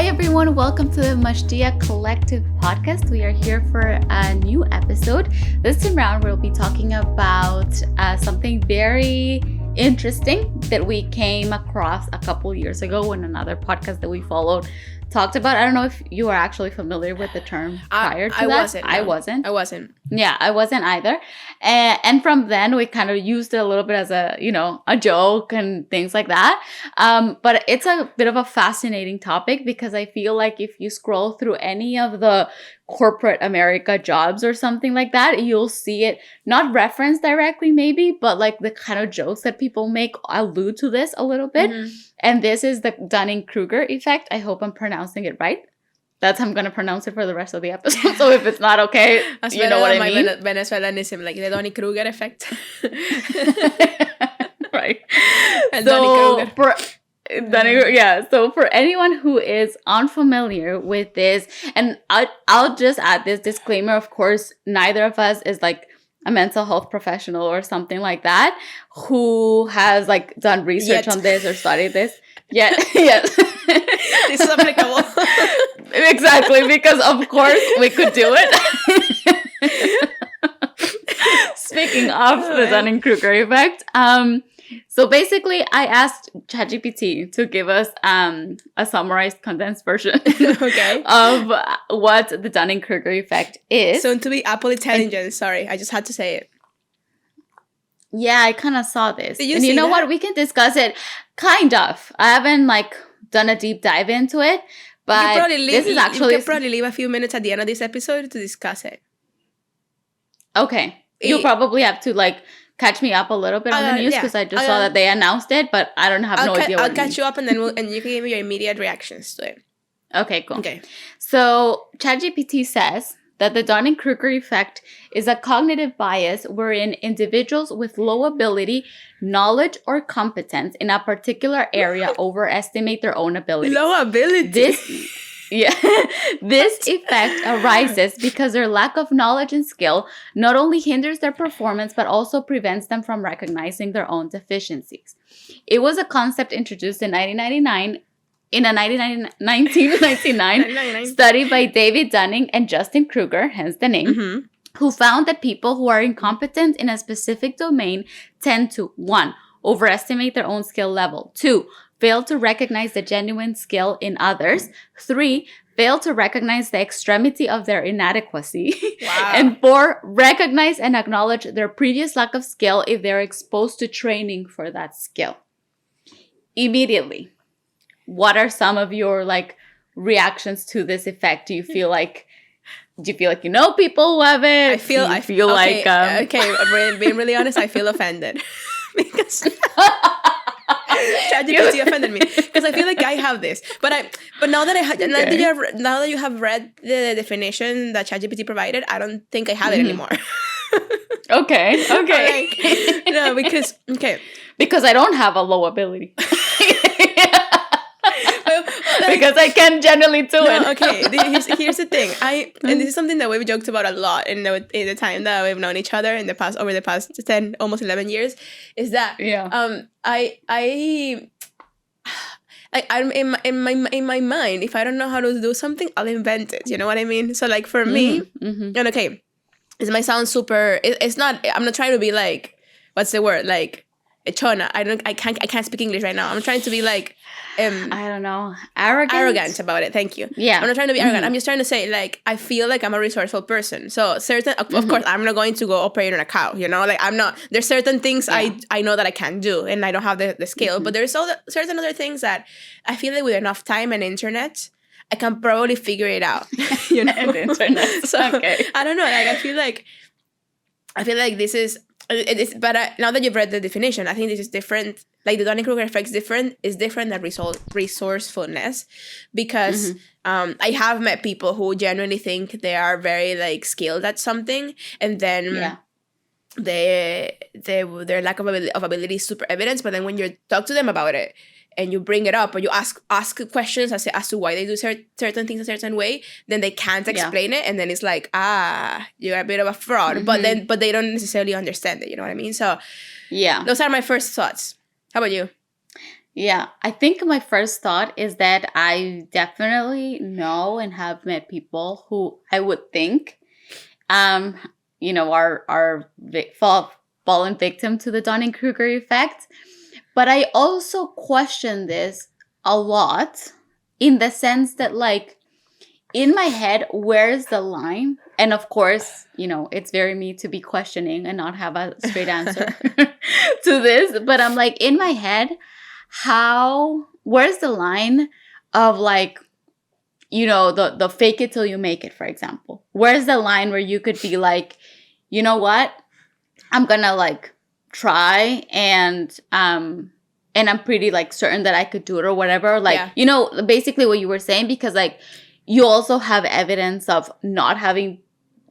Hi everyone, welcome to the Mashtia Collective podcast. We are here for a new episode. This time around, we'll be talking about something very interesting that we came across a couple years ago when another podcast that we followed talked about. I don't know if you are actually familiar with the term prior to that. I wasn't. Yeah, I wasn't either. And from then, we kind of used it a little bit as a joke and things like that. But it's a bit of a fascinating topic because I feel like if you scroll through any of the corporate America jobs or something like that, you'll see it not referenced directly maybe, but like the kind of jokes that people make allude to this a little bit. Mm-hmm. And this is the Dunning Kruger effect. I hope I'm pronouncing it right. That's how I'm going to pronounce it for the rest of the episode. So if it's not okay, you know what I mean? Venezuelanism, like the Dunning Kruger effect. Right. And so so for anyone who is unfamiliar with this, and I'll just add this disclaimer, of course, neither of us is like a mental health professional or something like that who has like done research on this or studied this. Yes. This is applicable. Exactly, because of course we could do it. Speaking of the Dunning-Kruger effect, so basically I asked ChatGPT to give us a summarized, condensed version of what the Dunning-Kruger effect is. Soon to be Apple Intelligence. Sorry, I just had to say it. Yeah, I kind of saw this. Did you and see you know that? What? We can discuss it. Kind of. I haven't done a deep dive into it, but this is actually... You can probably leave a few minutes at the end of this episode to discuss it. Okay. You'll probably have to catch me up a little bit on the news because I just saw that they announced it, but I don't have no idea what I'll catch you up and then you can give me your immediate reactions to it. Okay, cool. Okay. So ChatGPT says that the Dunning-Kruger effect is a cognitive bias wherein individuals with low ability, knowledge, or competence in a particular area overestimate their own abilities. Low ability? This effect arises because their lack of knowledge and skill not only hinders their performance, but also prevents them from recognizing their own deficiencies. It was a concept introduced in 1999 in a 1999 study by David Dunning and Justin Kruger, hence the name, who found that people who are incompetent in a specific domain tend to 1. Overestimate their own skill level, 2. Fail to recognize the genuine skill in others, 3. Fail to recognize the extremity of their inadequacy, and 4. Recognize and acknowledge their previous lack of skill if they're exposed to training for that skill. Immediately, what are some of your reactions to this effect? Do you feel like you know people who have it? I feel being really honest, I feel offended because ChatGPT offended me because I feel like I have this, but now that now that you have read the definition that ChatGPT provided, I don't think I have it anymore. Okay. No, because I don't have a low ability. Because I can generally do it. Okay, here's the thing. And this is something that we've joked about a lot in the time that we've known each other over the past 10, almost 11 years, is that I'm in my mind, if I don't know how to do something, I'll invent it. You know what I mean? So for me, and okay, this might sound super. It's not. I'm not trying to be what's the word Chona. I can't speak English right now. I'm trying to be I don't know, arrogant about it. Thank you. Yeah, I'm not trying to be arrogant. I'm just trying to say I feel like I'm a resourceful person. So of course I'm not going to go operate on a cow. I'm not. There's certain things I know that I can't do, and I don't have the skill. But there's certain other things that I feel like with enough time and internet, I can probably figure it out. And internet. So I don't know. I feel like this is. But now that you've read the definition, I think this is different. The Dunning-Kruger effect is different than resourcefulness, because I have met people who genuinely think they are very skilled at something, and then their lack of ability is super evident. But then when you talk to them about it, and you bring it up, or you ask questions as to why they do certain things a certain way, then they can't explain it, and then it's you're a bit of a fraud. But they don't necessarily understand it. You know what I mean? So those are my first thoughts. How about you? Yeah, I think my first thought is that I definitely know and have met people who I would think, um, fallen victim to the Dunning Kruger effect. But I also question this a lot in the sense that, like, in my head, where's the line? And of course, it's very me to be questioning and not have a straight answer to this. But I'm like, in my head, where's the line of, like, the fake it till you make it, for example? Where's the line where you could be like, you know what? I'm gonna, like, try and I'm pretty, like, certain that I could do it or whatever. Like, basically what you were saying, because, like, you also have evidence of not having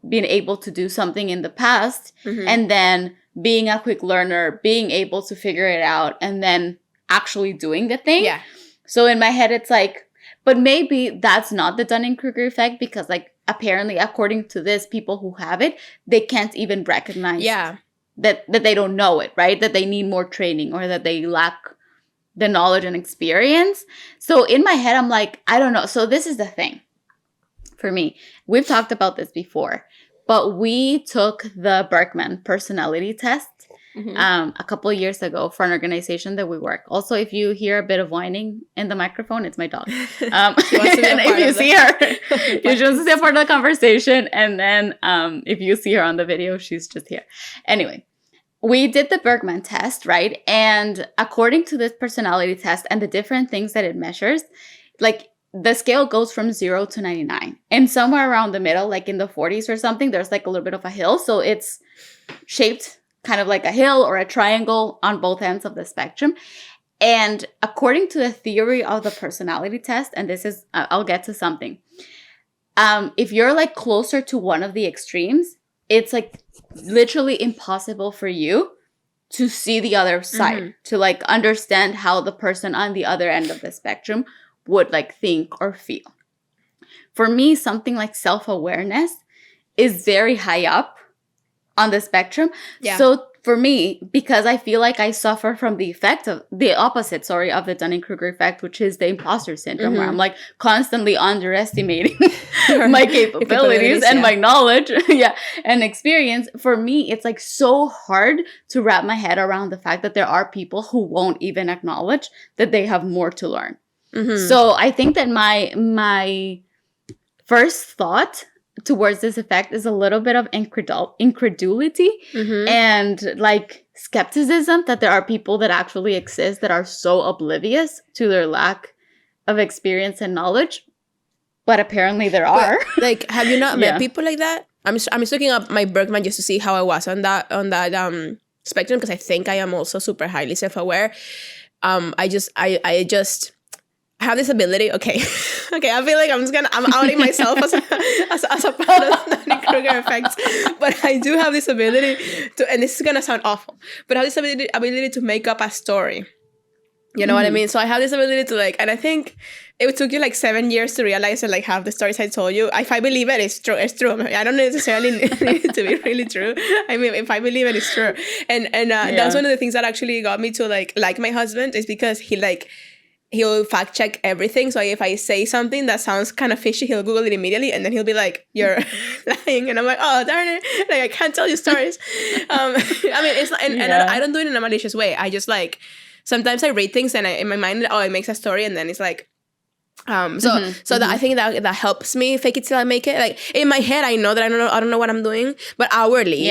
been able to do something in the past, and then being a quick learner, being able to figure it out, and then actually doing the thing. Yeah. So in my head, it's like, but maybe that's not the Dunning-Kruger effect, because, like, apparently, according to this, people who have it, they can't even recognize that they don't know it, right? That they need more training, or that they lack the knowledge and experience. So in my head, I'm like, I don't know. So this is the thing for me. We've talked about this before, but we took the Berkman personality test a couple of years ago for an organization that we work. Also, if you hear a bit of whining in the microphone, it's my dog. And if you see her, she wants to be a part of the conversation. And then if you see her on the video, she's just here. Anyway, we did the Berkman test, right? And according to this personality test and the different things that it measures, like, the scale goes from 0 to 99. And somewhere around the middle, like in the 40s or something, there's, like, a little bit of a hill. So it's shaped kind of like a hill or a triangle on both ends of the spectrum. And according to the theory of the personality test, and this is, I'll get to something. If you're, like, closer to one of the extremes, it's, like, literally impossible for you to see the other side, to, like, understand how the person on the other end of the spectrum would, like, think or feel. For me, something like self-awareness is very high up on the spectrum. Yeah. So for me, because I feel like I suffer from the opposite of the Dunning-Kruger effect, which is the imposter syndrome, where I'm, like, constantly underestimating my capabilities and my knowledge and experience. For me, it's, like, so hard to wrap my head around the fact that there are people who won't even acknowledge that they have more to learn. So I think that my first thought towards this effect is a little bit of incredulity and, like, skepticism that there are people that actually exist that are so oblivious to their lack of experience and knowledge. But apparently there are. But, like, have you not met people like that? I'm just looking up my Berkman just to see how I was on that spectrum, because I think I am also super highly self-aware. I just have this ability. Okay, I feel like I'm outing myself as a part of the Dunning-Kruger effect. But I do have this ability to, and this is gonna sound awful, but I have this ability to make up a story. You know what I mean? So I have this ability to, like, and I think it took you, like, 7 years to realize that, like, half the stories I told you, if I believe it, it's true. It's true. I don't necessarily need it to be really true. I mean, if I believe it, it's true. And that's one of the things that actually got me to, like my husband, is because he'll fact check everything. So if I say something that sounds kind of fishy, he'll Google it immediately, and then he'll be like, "You're lying," and I'm like, "Oh, darn it! Like, I can't tell you stories." I mean, it's not, and I don't do it in a malicious way. I just, like, sometimes I read things and in my mind, it makes a story, and then it's like, that I think that helps me fake it till I make it. Like, in my head, I know that I don't know what I'm doing, but outwardly,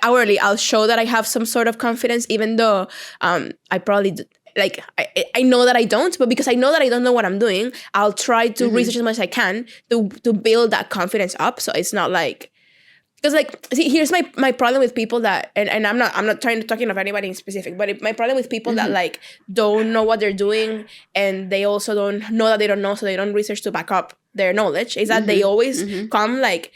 I'll show that I have some sort of confidence, even though I probably like, I know that I don't, but because I know that I don't know what I'm doing, I'll try to research as much as I can to build that confidence up. So it's not like, because, like, see, here's my problem with people that, and I'm not talking of anybody in specific, but my problem with people that, like, don't know what they're doing, and they also don't know that they don't know, so they don't research to back up their knowledge, is that they always come like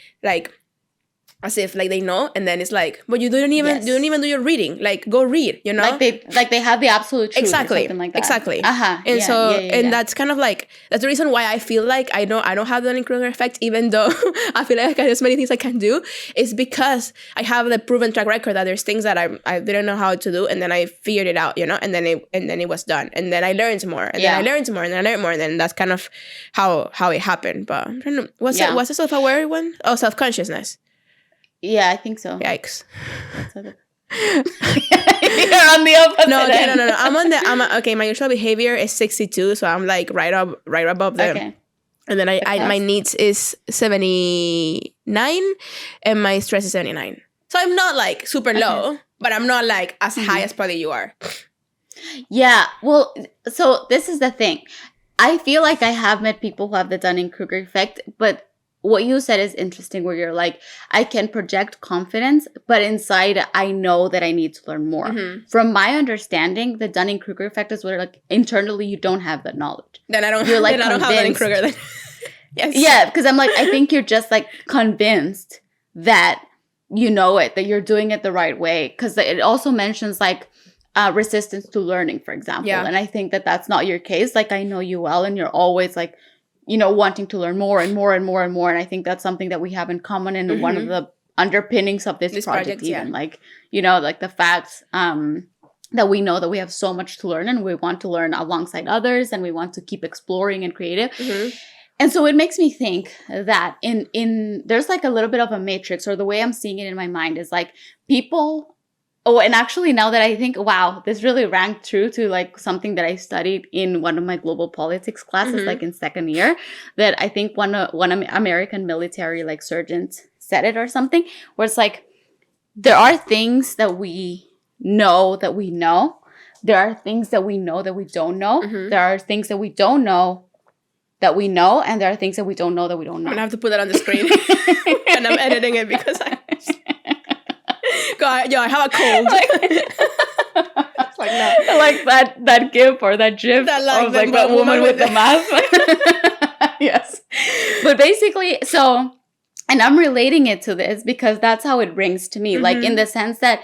as if like they know, and then it's like, but you don't even do your reading. Like, go read, you know? Like they have the absolute truth, exactly, or something like that. exactly. And that's kind of like, that's the reason why I feel like I don't have the Dunning Kruger effect, even though I feel like there's many things I can do, is because I have the proven track record that there's things that I didn't know how to do, and then I figured it out, you know, and then it was done, and then I learned more, and then I learned more, and then I learned more, and then that's kind of how it happened. But I don't know, what's the self-aware one? Oh, self-consciousness. Yeah, I think so. Yikes. You're on the opposite end. No. Okay, my usual behavior is 62, so I'm like right above them. Okay. And then my needs is 79, and my stress is 79. So I'm not like super low, but I'm not like as high as probably you are. Yeah. Well, so this is the thing. I feel like I have met people who have the Dunning-Kruger effect, but what you said is interesting, where you're like, I can project confidence, but inside I know that I need to learn more. Mm-hmm. From my understanding, the Dunning-Kruger effect is where like internally you don't have that knowledge. Then I don't. You're like, then I don't have Dunning-Kruger. Then. Yes. Yeah, because I'm like, I think you're just like convinced that you know it, that you're doing it the right way. Because it also mentions like resistance to learning, for example. Yeah. And I think that that's not your case. Like, I know you well, and you're always like, you know, wanting to learn more and more and more and more. And I think that's something that we have in common, and one of the underpinnings of this project even. Like, you know, like the facts that we know that we have so much to learn, and we want to learn alongside others, and we want to keep exploring and creative. Mm-hmm. And so it makes me think that in there's like a little bit of a matrix, or the way I'm seeing it in my mind is like people. Oh, and actually now that I think, wow, this really rang true to like something that I studied in one of my global politics classes, like in second year, that I think one American military like surgeons said it or something, where it's like, there are things that we know that we know. There are things that we know that we don't know. Mm-hmm. There are things that we don't know that we know, and there are things that we don't know that we don't know. I'm going to have to put that on the screen. And I'm editing it because God, I have a cold. It's like, no. Like that gif or that gif that, like, of like that woman with the mask. Yes. But basically, so, and I'm relating it to this because that's how it rings to me. Mm-hmm. Like in the sense that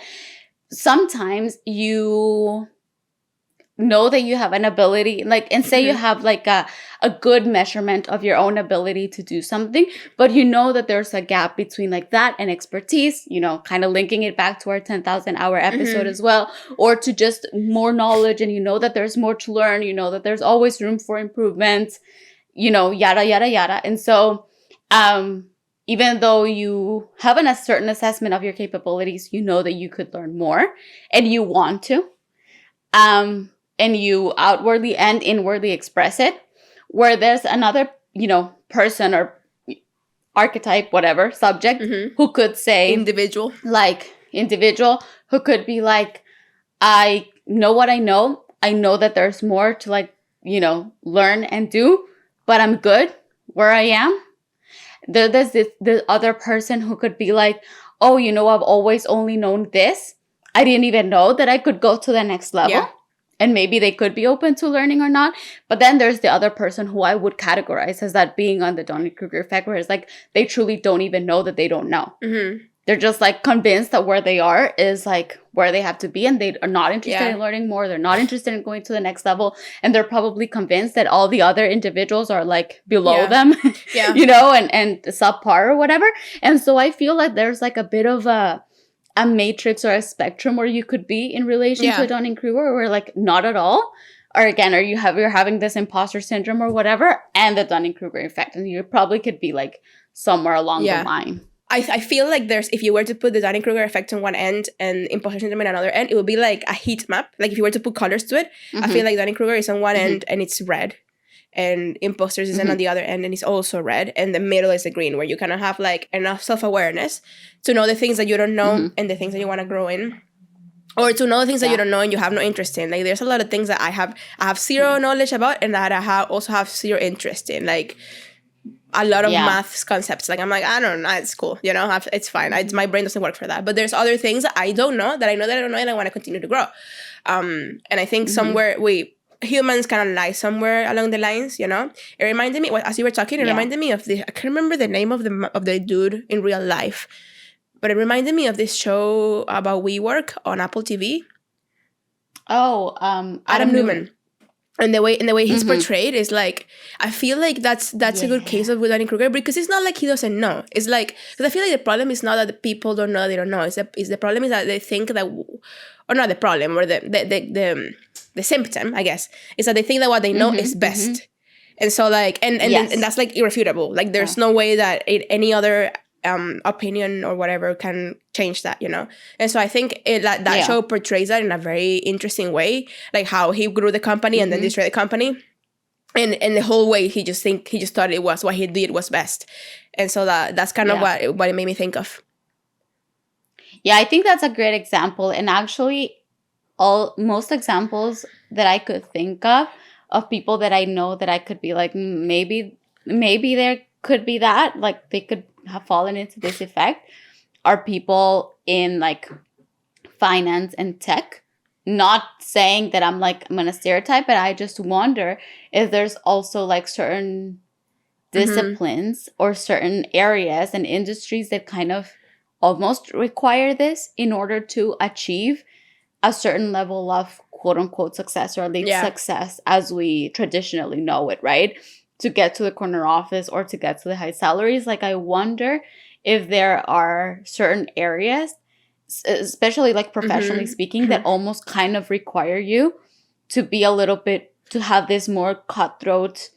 sometimes you know that you have an ability, like, and say you have like a good measurement of your own ability to do something, but you know that there's a gap between like that and expertise, you know, kind of linking it back to our 10,000 hour episode as well, or to just more knowledge, and you know that there's more to learn, you know that there's always room for improvement, you know, yada, yada, yada. And so, even though you have a certain assessment of your capabilities, you know that you could learn more, and you want to, and you outwardly and inwardly express it, where there's another, you know, person or archetype, whatever, subject, who could say... Individual, who could be like, I know what I know. I know that there's more to, like, you know, learn and do, but I'm good where I am. There's the other person who could be like, oh, you know, I've always only known this. I didn't even know that I could go to the next level. Yeah. And maybe they could be open to learning or not. But then there's the other person who I would categorize as that being on the Dunning Kruger effect, where it's like they truly don't even know that they don't know. Mm-hmm. They're just like convinced that where they are is like where they have to be, and they are not interested in learning more. They're not interested in going to the next level. And they're probably convinced that all the other individuals are like below them, you know, and subpar or whatever. And so I feel like there's like a bit of a matrix or a spectrum where you could be in relation to Dunning Kruger, or like not at all, or again, or you're having this imposter syndrome or whatever, and the Dunning Kruger effect, and you probably could be like somewhere along the line. I feel like if you were to put the Dunning Kruger effect on one end and imposter syndrome on another end, it would be like a heat map. Like if you were to put colors to it, I feel like Dunning Kruger is on one end and it's red, and imposters is on the other end and it's also red, and the middle is the green, where you kind of have like enough self-awareness to know the things that you don't know and the things that you want to grow in, or to know the things that you don't know and you have no interest in. Like there's a lot of things that I have zero knowledge about, and that I also have zero interest in, like a lot of maths concepts. Like I'm like, I don't know, it's cool, you know, it's fine. My brain doesn't work for that. But there's other things that I don't know, that I know that I don't know, and I want to continue to grow. And I think somewhere humans kind of lie somewhere along the lines, you know. It reminded me, as you were talking, it reminded me of I can't remember the name of the dude in real life, but it reminded me of this show about WeWork on Apple TV. Oh, Adam Newman. And the way he's portrayed is like, I feel like that's a good case of with Dunning Kruger, because it's not like he doesn't know. It's like, because I feel like the problem is not that the people don't know they don't know. It's the problem is that they think that, or not the problem, or the symptom, I guess, is that they think that what they know is best. And so like, and that's like irrefutable. Like there's no way that any other opinion or whatever can change that, you know. And so I think that show portrays that in a very interesting way, like how he grew the company and then destroyed the company, and the whole way he just thought it was what he did was best. And so that's kind of what it made me think of. Yeah, I think that's a great example. And actually most examples that I could think of people that I know that I could be like, maybe there could be that, like they could have fallen into this effect, are people in like finance and tech. Not saying that I'm gonna stereotype, but I just wonder if there's also like certain disciplines or certain areas and industries that kind of almost require this in order to achieve a certain level of quote unquote success, or at least success as we traditionally know it, right? To get to the corner office or to get to the high salaries. Like, I wonder if there are certain areas, especially like professionally speaking, that almost kind of require you to be a little bit, to have this more cutthroat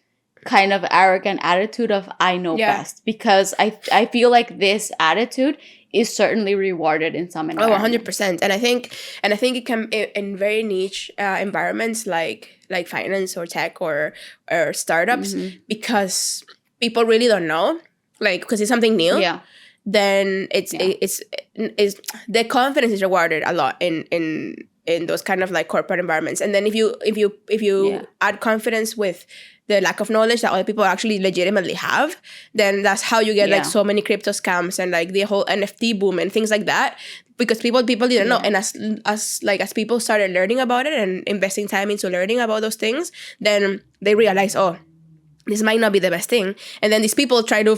kind of arrogant attitude of I know best. Because I feel like this attitude is certainly rewarded in some environments. 100%. And I think it can, in very niche environments like finance or tech or startups, because people really don't know, like, because it's something new. Yeah. Then it's the confidence is rewarded a lot in those kind of like corporate environments. And then if you add confidence with the lack of knowledge that other people actually legitimately have, then that's how you get like so many crypto scams and like the whole NFT boom and things like that, because people didn't know. And as people started learning about it and investing time into learning about those things, then they realize, oh, this might not be the best thing. And then these people try to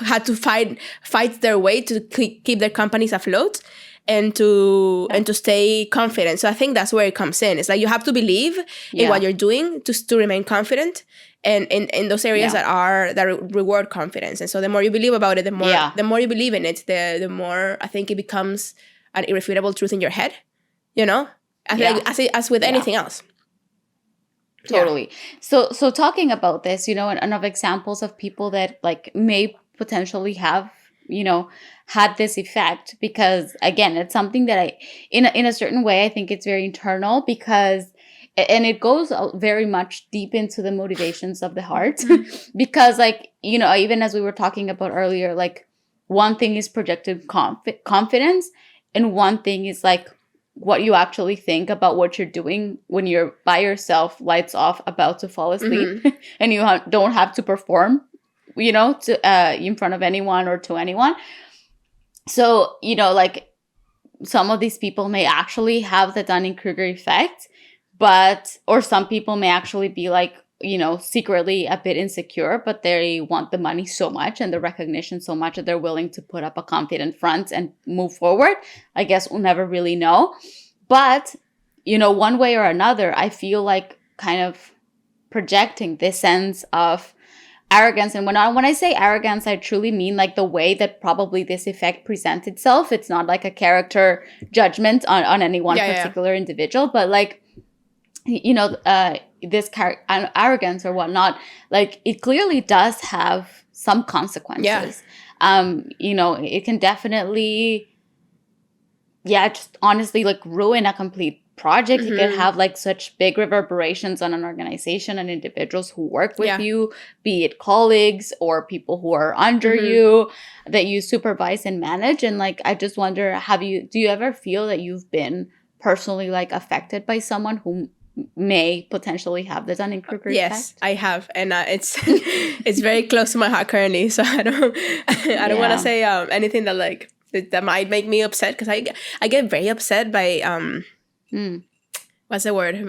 had to fight their way to keep their companies afloat and to stay confident. So I think that's where it comes in. It's like you have to believe in what you're doing to remain confident, and in those areas that reward confidence. And so the more you believe about it, the more you believe in it, the more I think it becomes an irrefutable truth in your head. You know, as with anything else. Totally. So talking about this, you know, and of examples of people that like may potentially have, you know, had this effect, because again, it's something that I, in a certain way, I think it's very internal, because, and it goes very much deep into the motivations of the heart, because like, you know, even as we were talking about earlier, like one thing is projected confidence, and one thing is like what you actually think about what you're doing when you're by yourself, lights off, about to fall asleep, and you don't have to perform, you know, to in front of anyone or to anyone. So, you know, like some of these people may actually have the Dunning Kruger effect, or some people may actually be like, you know, secretly a bit insecure, but they want the money so much and the recognition so much that they're willing to put up a confident front and move forward. I guess we'll never really know. But, you know, one way or another, I feel like kind of projecting this sense of arrogance. And when I say arrogance, I truly mean like the way that probably this effect presents itself. It's not like a character judgment on any one particular individual, but like, you know, this arrogance or whatnot, like it clearly does have some consequences. You know, it can definitely, just honestly like ruin a complete project. It can have like such big reverberations on an organization and individuals who work with you, be it colleagues or people who are under you that you supervise and manage. And like, I just wonder, do you ever feel that you've been personally like affected by someone who may potentially have the Dunning Kruger effect? Yes, I have, and it's very close to my heart currently. So I don't want to say anything that like that might make me upset, because I get very upset by what's the word,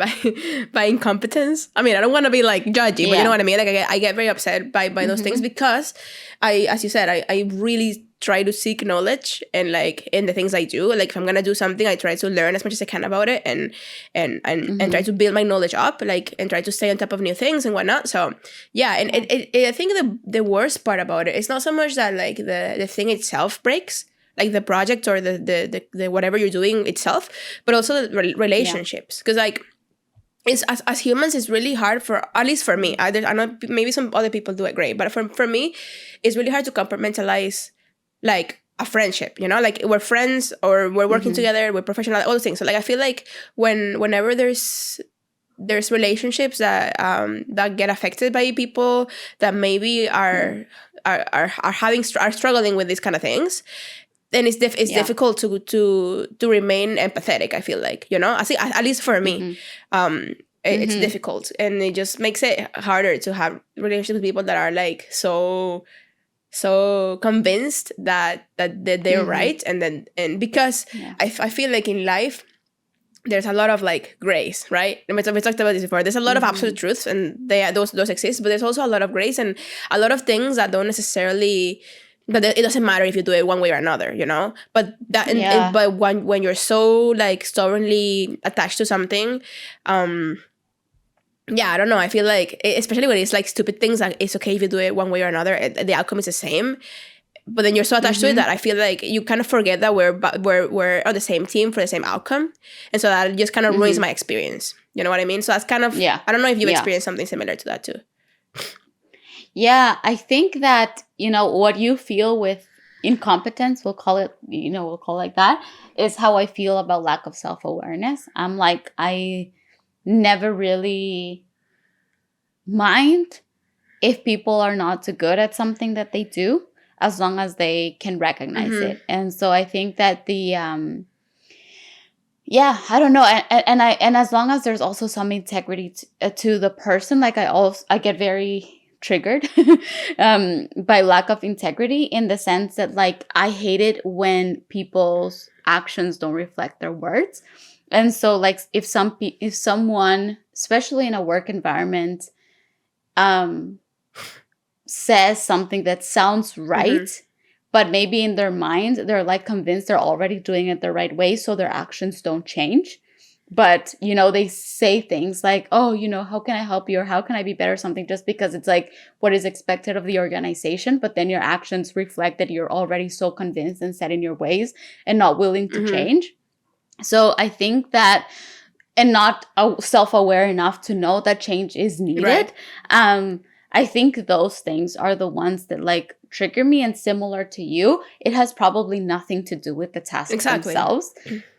by incompetence. I mean, I don't want to be like judgy, but you know what I mean. Like I get very upset by those things because as you said, I really try to seek knowledge and like in the things I do. Like if I'm gonna do something, I try to learn as much as I can about it and try to build my knowledge up, like, and try to stay on top of new things and whatnot. So yeah, and I think the worst part about it is not so much that like the thing itself breaks, like the project or the whatever you're doing itself, but also the relationships. Because like it's as humans, it's really hard for, at least for me, I know maybe some other people do it great, but for me, it's really hard to compartmentalize like a friendship, you know, like we're friends or we're working together, we're professional, all those things. So like I feel like whenever there's relationships that that get affected by people that maybe are struggling with these kind of things, then it's difficult to remain empathetic. I feel like, you know, I think at least for me, it's difficult, and it just makes it harder to have relationships with people that are like so convinced that they're right, and because I feel like in life there's a lot of like grace, right? And we talked about this before. There's a lot of absolute truths, and those exist, but there's also a lot of grace and a lot of things that don't necessarily. But it doesn't matter if you do it one way or another, you know. But but when you're so like stubbornly attached to something, yeah, I don't know. I feel like, especially when it's like stupid things, like it's okay if you do it one way or another, the outcome is the same. But then you're so attached to it that I feel like you kind of forget that we're on the same team for the same outcome, and so that just kind of ruins my experience. You know what I mean? So that's kind of I don't know if you've experienced something similar to that too. Yeah, I think that, you know, what you feel with incompetence, we'll call it like that, is how I feel about lack of self-awareness. I'm like, I never really mind if people are not too good at something that they do, as long as they can recognize it. And so I think that the I don't know, and as long as there's also some integrity to the person, like I get very triggered by lack of integrity, in the sense that like I hate it when people's actions don't reflect their words. And so like if someone, especially in a work environment, says something that sounds right, but maybe in their mind they're like convinced they're already doing it the right way, so their actions don't change. But, you know, they say things like, oh, you know, how can I help you? Or how can I be better? Something just because it's like what is expected of the organization. But then your actions reflect that you're already so convinced and set in your ways and not willing to change. So I think that, and not self-aware enough to know that change is needed. Right. I think those things are the ones that like trigger me. And similar to you, it has probably nothing to do with the tasks themselves,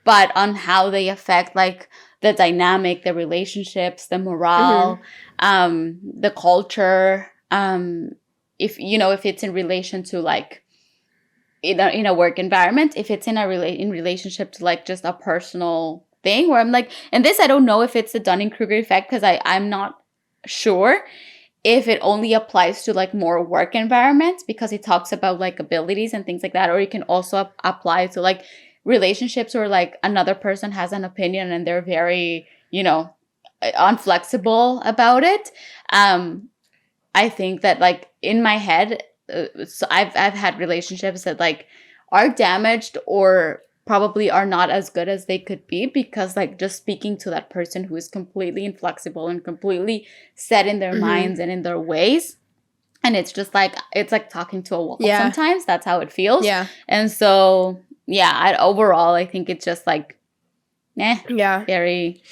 but on how they affect like the dynamic, the relationships, the morale, the culture. If it's in relation to like in a work environment, if it's in relationship to like just a personal thing, where I'm like, and this I don't know if it's the Dunning Kruger effect, because I'm not sure if it only applies to like more work environments, because it talks about like abilities and things like that, or it can also apply to like relationships where like another person has an opinion and they're very, unflexible about it. I think that like in my head, so I've had relationships that like are damaged or probably are not as good as they could be, because like just speaking to that person who is completely inflexible and completely set in their minds and in their ways, and it's like talking to a wall. Sometimes that's how it feels. And so overall I think it's just like very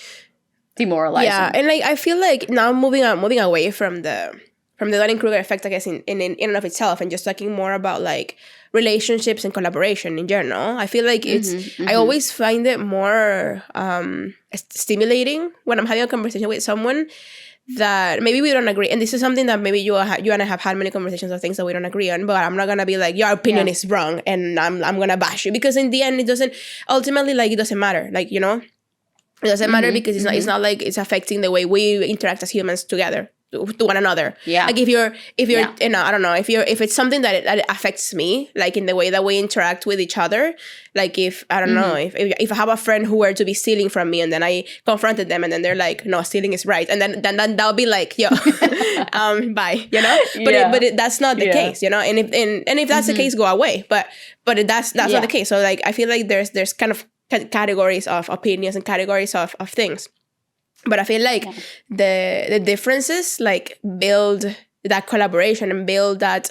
demoralizing. And like I feel like now moving away from the Dunning Kruger effect, I guess, in and of itself, and just talking more about like relationships and collaboration in general. I feel like I always find it more stimulating when I'm having a conversation with someone that maybe we don't agree. And this is something that maybe you and I have had many conversations of things that we don't agree on, but I'm not going to be like, your opinion is wrong and I'm going to bash you, because in the end, it doesn't matter. Like, it doesn't matter, because it's not like it's affecting the way we interact as humans together. to one another. Yeah. Like if you're Yeah. you know, I don't know, if it's something that it affects me, like in the way that we interact with each other, like if I don't know, if I have a friend who were to be stealing from me and then I confronted them and then they're like, no, stealing is right, and then that'll be like, yo, bye, you know. But that's not the case, you know. And if that's the case, go away. But that's not the case. So like I feel like there's kind of categories of opinions and categories of things. But I feel like the differences like build that collaboration and build that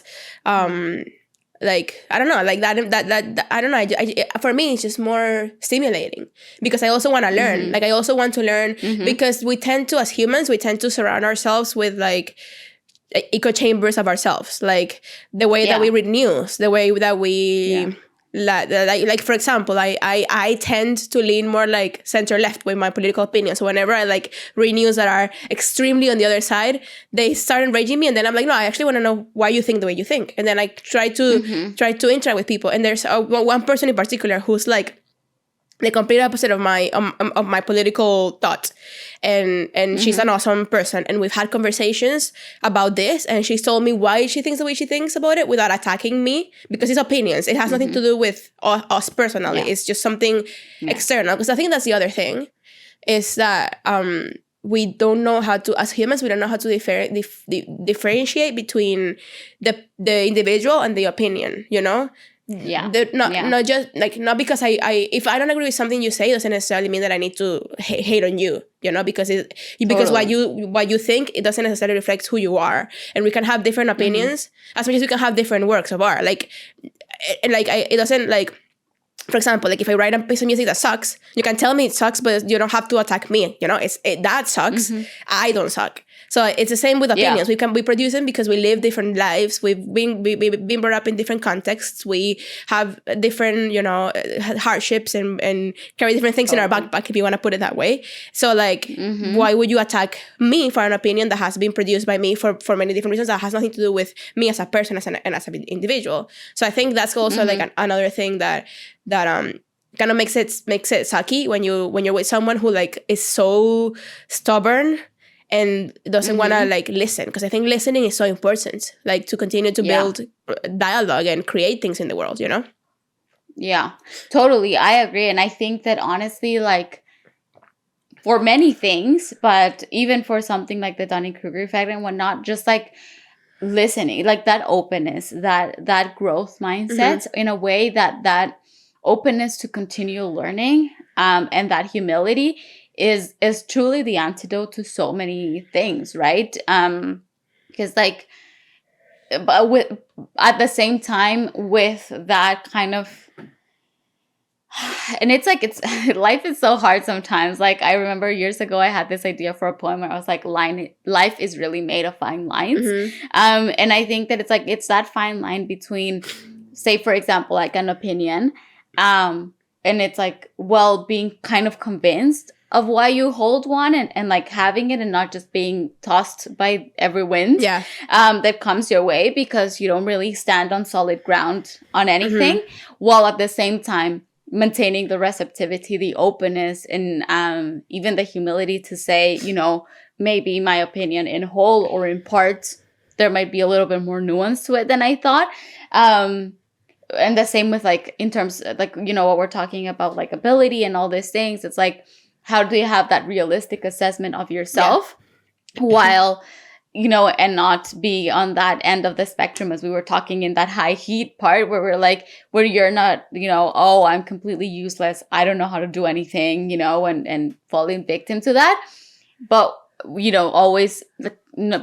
like I don't know, like that I don't know. I for me it's just more stimulating because I also want to learn. Like I also want to learn because we tend to, as humans, we tend to surround ourselves with like echo chambers of ourselves, like the way that we read news, the way that we. Like for example, I tend to lean more like center left with my political opinions. So whenever I like read news that are extremely on the other side, they start enraging me, and then I'm like, no, I actually want to know why you think the way you think, and then I try to interact with people. And there's one person in particular who's like the complete opposite of my political thought, and she's an awesome person, and we've had conversations about this, and she's told me why she thinks the way she thinks about it without attacking me, because it's opinions. It has nothing to do with us personally. It's just something external. Because I think that's the other thing, is that we don't know how to, as humans, we don't know how to differentiate between the individual and the opinion, you know. Not just like, not because I if I don't agree with something you say, doesn't necessarily mean that I need to hate on you, you know, because what you think, it doesn't necessarily reflect who you are, and we can have different opinions as much as we can have different works of art. Like it doesn't, like, for example, like if I write a piece of music that sucks, you can tell me it sucks, but you don't have to attack me, you know. That sucks. I don't suck. So it's the same with opinions. We produce them because we live different lives. We've been brought up in different contexts. We have different, you know, hardships and carry different things in our backpack, if you want to put it that way. So like, why would you attack me for an opinion that has been produced by me for many different reasons that has nothing to do with me as a person, as an individual? So I think that's also like another thing that kind of makes it sucky when you're with someone who like is so stubborn and doesn't want to like listen, because I think listening is so important, like to continue to build dialogue and create things in the world, you know? Yeah, totally. I agree. And I think that honestly, like for many things, but even for something like the Dunning Kruger effect and whatnot, just like listening, like that openness, that growth mindset, in a way that openness to continue learning, and that humility is truly the antidote to so many things, right? Because like, but at the same time, with that kind of, and it's like, life is so hard sometimes. Like I remember years ago, I had this idea for a poem where I was like, life is really made of fine lines. And I think that it's that fine line between, say for example, like an opinion, and it's like, well, being kind of convinced of why you hold one, and like having it and not just being tossed by every wind that comes your way, because you don't really stand on solid ground on anything, while at the same time maintaining the receptivity, the openness, and even the humility to say, you know, maybe my opinion in whole or in part, there might be a little bit more nuance to it than I thought. And the same with like, in terms of, like, you know, what we're talking about, like ability and all these things. It's like, how do you have that realistic assessment of yourself while, you know, and not be on that end of the spectrum, as we were talking in that high heat part where we're like, where you're not, you know, oh, I'm completely useless, I don't know how to do anything, you know, and falling victim to that. But, you know, always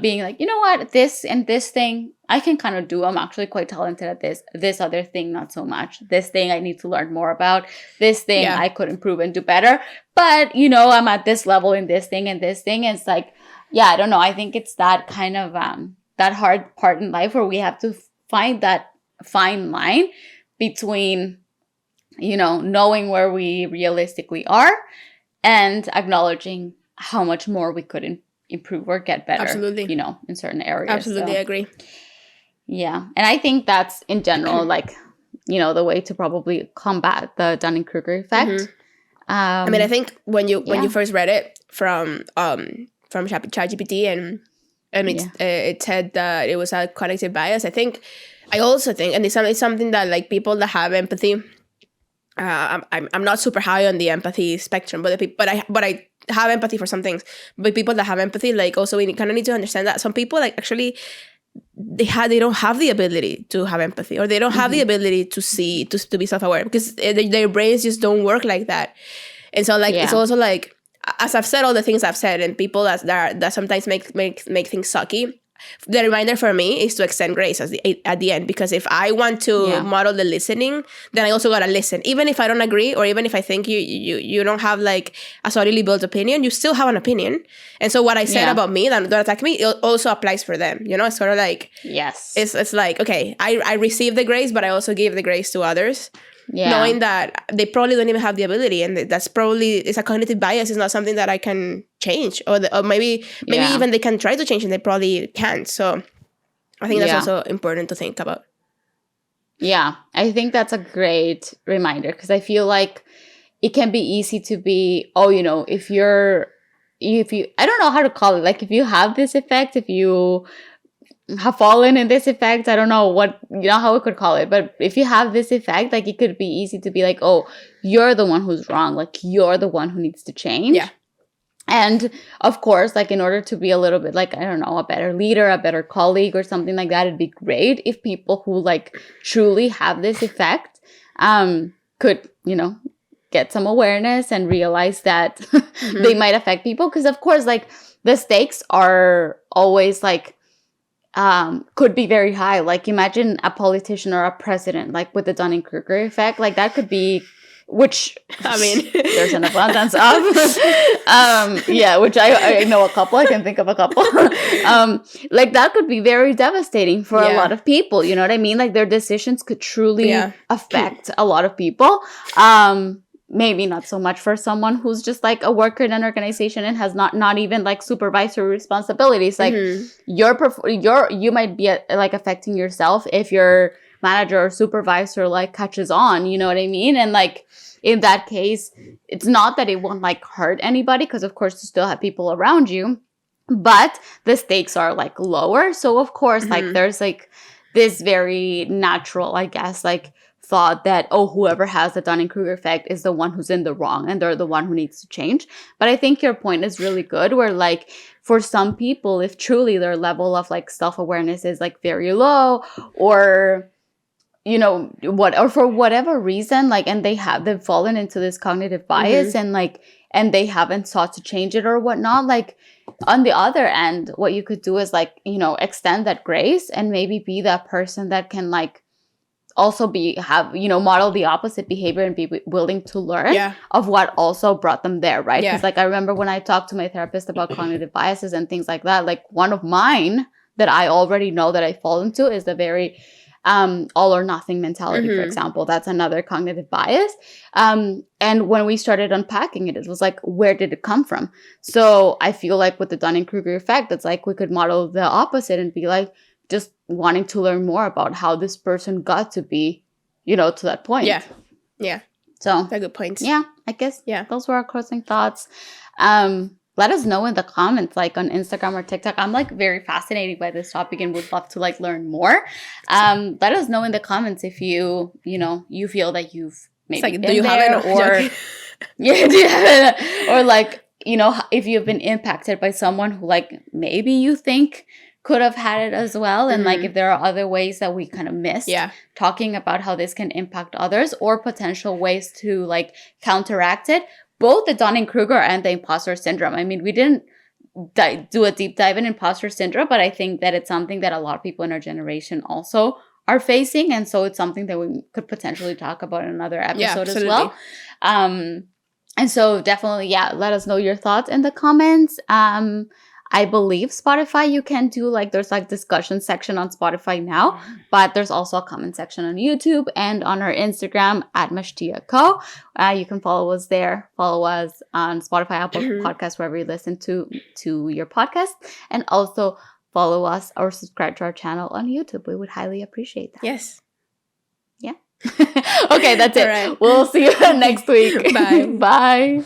being like, you know what, this and this thing I can kind of do. I'm actually quite talented at this. This other thing, not so much. This thing I need to learn more about. This thing I could improve and do better. But, you know, I'm at this level in this thing and this thing. And it's like, yeah, I don't know. I think it's that kind of, that hard part in life where we have to find that fine line between, you know, knowing where we realistically are and acknowledging how much more we could improve or get better. Absolutely. You know, in certain areas. Absolutely, I agree. Yeah. And I think that's in general, like, you know, the way to probably combat the Dunning Kruger effect. I mean, I think when you first read it from ChatGPT, and and it said that it was a collective bias. I also think, and it's something that like people that have empathy. I'm not super high on the empathy spectrum, but I have empathy for some things. But people that have empathy, like also we kind of need to understand that some people like actually they don't have the ability to have empathy, or they don't have the ability to see to be self-aware, because their brains just don't work like that. And so like it's also like, as I've said all the things I've said, and people that sometimes make things sucky, the reminder for me is to extend grace at the end, because if I want to model the listening, then I also gotta listen, even if I don't agree, or even if I think you don't have like a solidly built opinion, you still have an opinion. And so what I said about me, that don't attack me, it also applies for them. You know, it's sort of like, it's like, okay, I receive the grace, but I also give the grace to others. Knowing that they probably don't even have the ability, and that's probably, it's a cognitive bias. It's not something that I can change, or maybe even they can try to change and they probably can't. So I think that's also important to think about. Yeah, I think that's a great reminder, because I feel like it can be easy to be, if you, I don't know how to call it, like if you have this effect, if you have fallen in this effect, I don't know how we could call it, but if you have this effect, like it could be easy to be like, oh, you're the one who's wrong, like you're the one who needs to change. And of course, like in order to be a little bit like, I don't know, a better leader, a better colleague or something like that, it'd be great if people who like truly have this effect could, get some awareness and realize that they might affect people. Because of course, like the stakes are always like, could be very high. Like imagine a politician or a president, like with the Dunning Kruger effect, like that could be, which I mean, there's an abundance of, which I know a couple, I can think of a couple, like that could be very devastating for a lot of people. You know what I mean? Like their decisions could truly affect a lot of people. Maybe not so much for someone who's just like a worker in an organization and has not even like supervisory responsibilities. Like you might be like affecting yourself if your manager or supervisor like catches on, you know what I mean? And like in that case, it's not that it won't like hurt anybody, because of course you still have people around you, but the stakes are like lower. So of course, like there's like this very natural, I guess, like thought that, oh, whoever has the Dunning-Kruger effect is the one who's in the wrong and they're the one who needs to change. But I think your point is really good, where like for some people, if truly their level of like self-awareness is like very low, or or for whatever reason, like, and they've fallen into this cognitive bias and they haven't sought to change it or whatnot, like on the other end, what you could do is like, extend that grace and maybe be that person that can like also model the opposite behavior and be willing to learn of what also brought them there, right? Because like I remember when I talked to my therapist about cognitive biases and things like that, like one of mine that I already know that I fall into is the very all or nothing mentality, for example. That's another cognitive bias. And when we started unpacking it, it was like, where did it come from? So I feel like with the Dunning-Kruger effect, it's like we could model the opposite and be like, just wanting to learn more about how this person got to be, to that point. Yeah. So they're good points. Yeah, I guess those were our closing thoughts. Let us know in the comments, like on Instagram or TikTok. I'm like very fascinated by this topic and would love to like learn more. Let us know in the comments if you feel that you've maybe like, been there, or or like, if you've been impacted by someone who like maybe you think could have had it as well, and like if there are other ways that we kind of missed talking about how this can impact others, or potential ways to like counteract it, both the Dunning-Kruger and the imposter syndrome. I mean, we didn't do a deep dive in imposter syndrome, but I think that it's something that a lot of people in our generation also are facing, and so it's something that we could potentially talk about in another episode as well. And so definitely, let us know your thoughts in the comments. I believe Spotify, you can do like, there's like discussion section on Spotify now, but there's also a comment section on YouTube and on our Instagram at @mashtiaco. You can follow us there. Follow us on Spotify, Apple Podcasts, wherever you listen to your podcast, and also follow us or subscribe to our channel on YouTube. We would highly appreciate that. Yes. Yeah. Okay, that's it. All right. We'll see you next week. Bye. Bye.